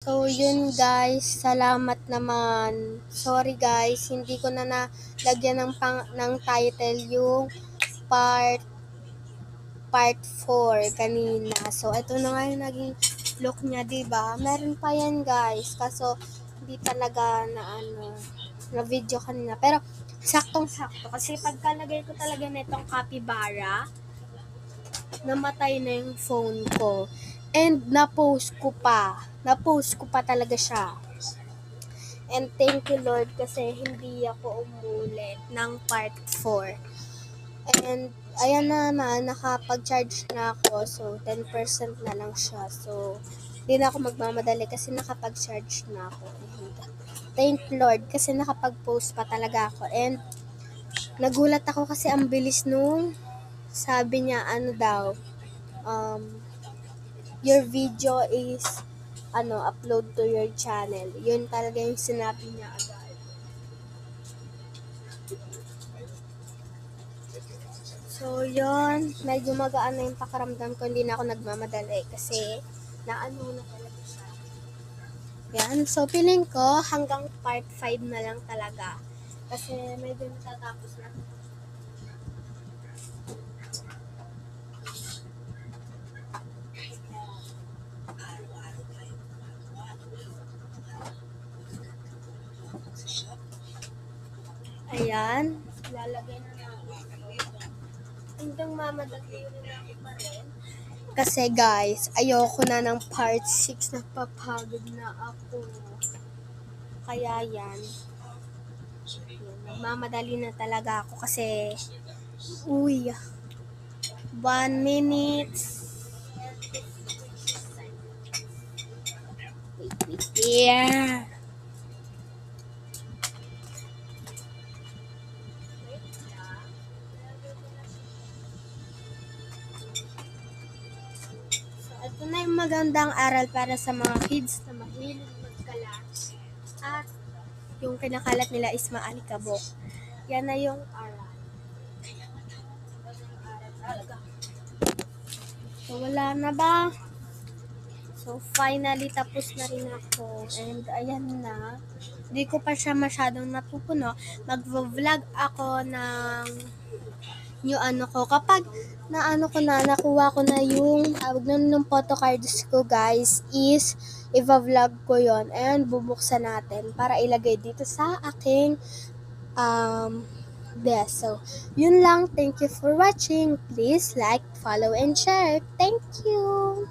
So, yun guys, salamat naman. Sorry guys, hindi ko na nalagyan ng title yung part 4 kanina. So, ito na nga yung naging look niya, diba? Meron pa yan guys, kaso hindi talaga na video kanina. Pero, saktong-sakto. Kasi pagkalagay ko talaga na itong capybara, namatay na yung phone ko. And na-post ko pa. Na-post ko pa talaga siya. And thank you Lord kasi hindi ako umulit ng part 4. And ayan naman, nakapag-charge na ako. So 10% na lang siya. So hindi na ako magmamadali kasi nakapag-charge na ako. And thank Lord kasi nakapag-post pa talaga ako. And nagulat ako kasi ang bilis nung sabi niya your video is upload to your channel. Yun talaga yung sinabi niya agad. So, yun. Medyo magaan na yung pakaramdam ko. Hindi na ako nagmamadali kasi na talaga siya. Yan. So, feeling ko hanggang part 5 na lang talaga. Kasi medyo natatapos na. Ayan. Lalagay na hanggang mamadali rin ako pa rin. Kasi guys, ayoko na ng part 6. Napapagod na ako. Kaya yan. Mamadali na talaga ako kasi 1 minute. Yeah. Ito na yung magandang aral para sa mga kids na mahilig magkalat at yung kinakalat nila is maalikabok. Yan na yung aral. So, wala na ba? So, finally, tapos na rin ako. And, ayan na. Hindi ko pa siya masyadong napupuno. Mag-vlog ako ng yung ko. Kapag nakuha ko na yung ng photocards ko guys, is i-vlog ko yon and bubuksan natin para ilagay dito sa aking desk. So, yun lang. Thank you for watching. Please like, follow, and share. Thank you!